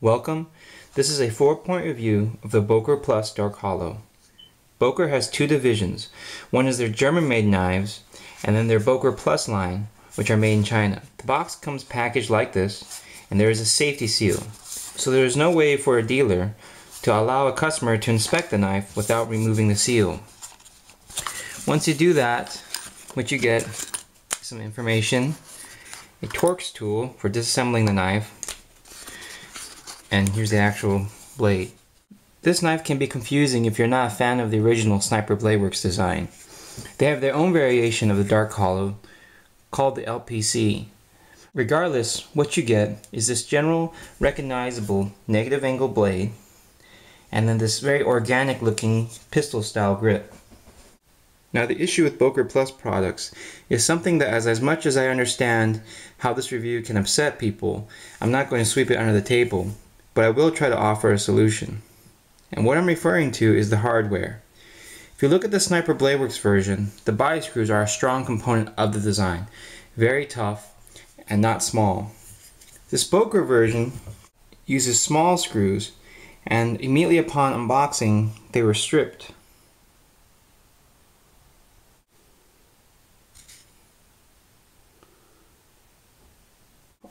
Welcome. This is a 4-point review of the Boker Plus Dark Hollow. Boker has two divisions. One is their German-made knives, and then their Boker Plus line, which are made in China. The box comes packaged like this, and there is a safety seal. So there is no way for a dealer to allow a customer to inspect the knife without removing the seal. Once you do that, what you get is some information, a Torx tool for disassembling the knife, and here's the actual blade. This knife can be confusing if you're not a fan of the original Sniper Blade Works design. They have their own variation of the Dark Hollow called the LPC. Regardless, what you get is this general recognizable negative angle blade and then this very organic looking pistol style grip. Now the issue with Boker Plus products is something that as much as I understand how this review can upset people, I'm not going to sweep it under the table, but I will try to offer a solution. And what I'm referring to is the hardware. If you look at the Sniper Blade Works version, the body screws are a strong component of the design. Very tough and not small. This Boker version uses small screws, and immediately upon unboxing they were stripped.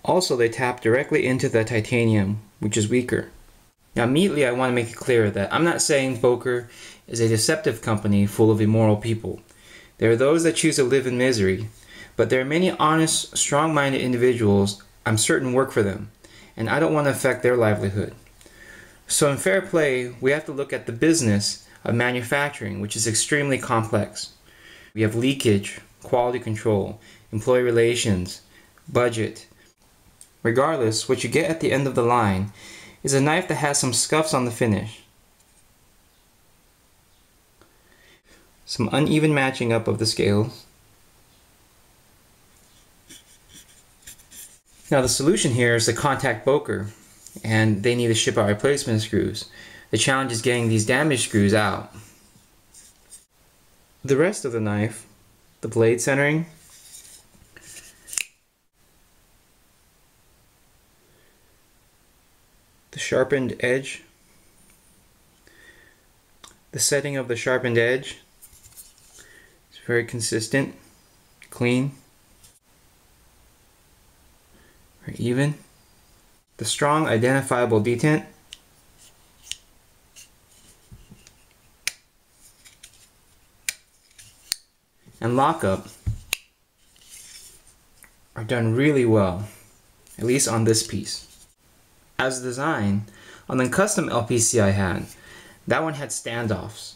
Also, they tap directly into the titanium, which is weaker. Now immediately I want to make it clear that I'm not saying Boker is a deceptive company full of immoral people. There are those that choose to live in misery, but there are many honest, strong-minded individuals I'm certain work for them, and I don't want to affect their livelihood. So in fair play, we have to look at the business of manufacturing, which is extremely complex. We have leakage, quality control, employee relations, budget. Regardless, what you get at the end of the line is a knife that has some scuffs on the finish, some uneven matching up of the scales. Now the solution here is to contact Boker, and they need to ship out replacement screws. The challenge is getting these damaged screws out. The rest of the knife, the blade centering, the sharpened edge, the setting of the sharpened edge is very consistent, clean, very even. The strong identifiable detent, and lockup are done really well, at least on this piece. As design, on the custom LPC I had, that one had standoffs,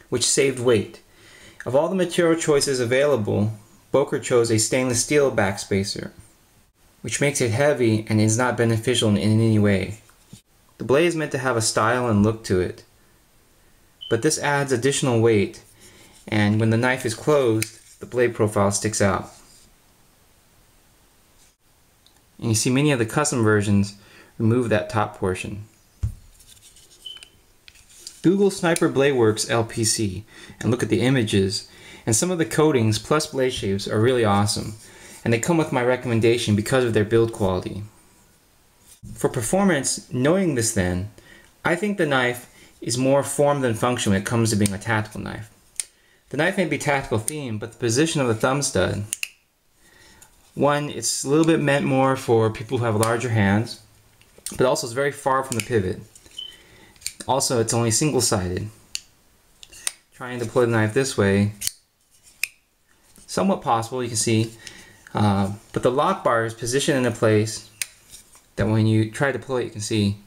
which saved weight. Of all the material choices available, Boker chose a stainless steel backspacer, which makes it heavy and is not beneficial in any way. The blade is meant to have a style and look to it, but this adds additional weight, and when the knife is closed, the blade profile sticks out. And you see many of the custom versions remove that top portion. Google Sniper Blade Works LPC and look at the images, and some of the coatings plus blade shapes are really awesome, and they come with my recommendation because of their build quality. For performance, knowing this then, I think the knife is more form than function when it comes to being a tactical knife. The knife may be tactical themed, but the position of the thumb stud, one, it's a little bit meant more for people who have larger hands, but also it's very far from the pivot. Also, it's only single-sided. Trying to deploy the knife this way, somewhat possible, you can see, but the lock bar is positioned in a place that when you try to deploy it, you can see.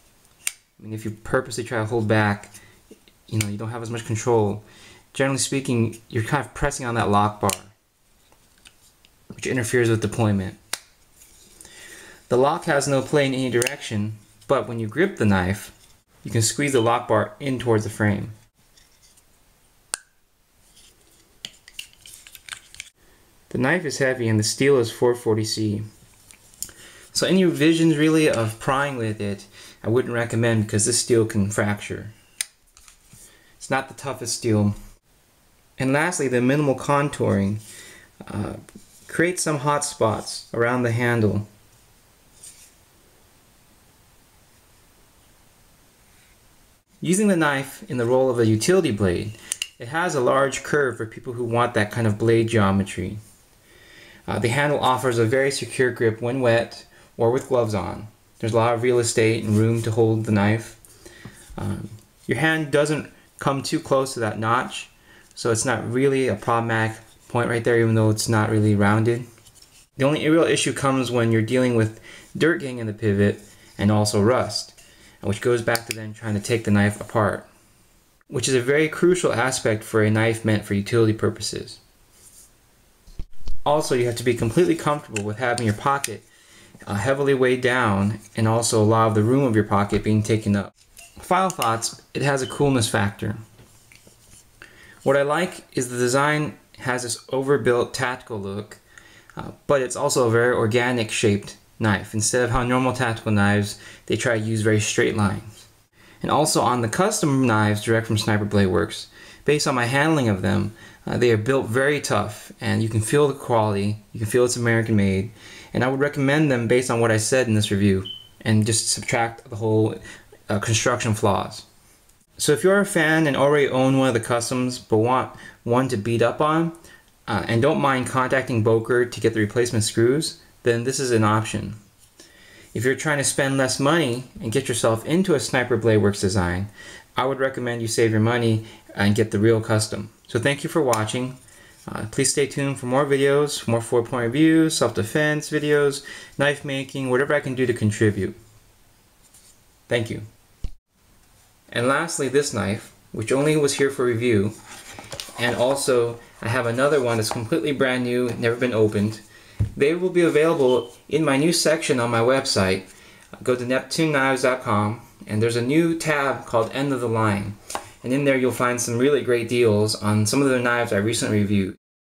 I mean, if you purposely try to hold back, you don't have as much control. Generally speaking, you're kind of pressing on that lock bar, which interferes with deployment. The lock has no play in any direction, but when you grip the knife, you can squeeze the lock bar in towards the frame. The knife is heavy and the steel is 440C. So any revisions really of prying with it, I wouldn't recommend because this steel can fracture. It's not the toughest steel. And lastly, the minimal contouring creates some hot spots around the handle Using the knife in the role of a utility blade, it has a large curve for people who want that kind of blade geometry. The handle offers a very secure grip when wet or with gloves on. There's a lot of real estate and room to hold the knife. Your hand doesn't come too close to that notch, so it's not really a problematic point right there, even though it's not really rounded. The only real issue comes when you're dealing with dirt getting in the pivot and also rust, which goes back to then trying to take the knife apart, which is a very crucial aspect for a knife meant for utility purposes. Also, you have to be completely comfortable with having your pocket heavily weighed down and also a lot of the room of your pocket being taken up. Final thoughts, it has a coolness factor. What I like is the design has this overbuilt tactical look, but it's also a very organic shaped knife. Instead of how normal tactical knives, they try to use very straight lines. And also on the custom knives direct from Sniper Blade Works, based on my handling of them, they are built very tough and you can feel the quality, you can feel it's American made, and I would recommend them based on what I said in this review and just subtract the whole construction flaws. So if you're a fan and already own one of the customs but want one to beat up on and don't mind contacting Boker to get the replacement screws, then this is an option. If you're trying to spend less money and get yourself into a Sniper Blade Works design, I would recommend you save your money and get the real custom. So thank you for watching. Please stay tuned for more videos, more 4-point reviews, self-defense videos, knife making, whatever I can do to contribute. Thank you. And lastly, this knife, which only was here for review, and also I have another one that's completely brand new, never been opened. They will be available in my new section on my website. Go to NeptuneKnives.com and there's a new tab called End of the Line. And in there you'll find some really great deals on some of the knives I recently reviewed.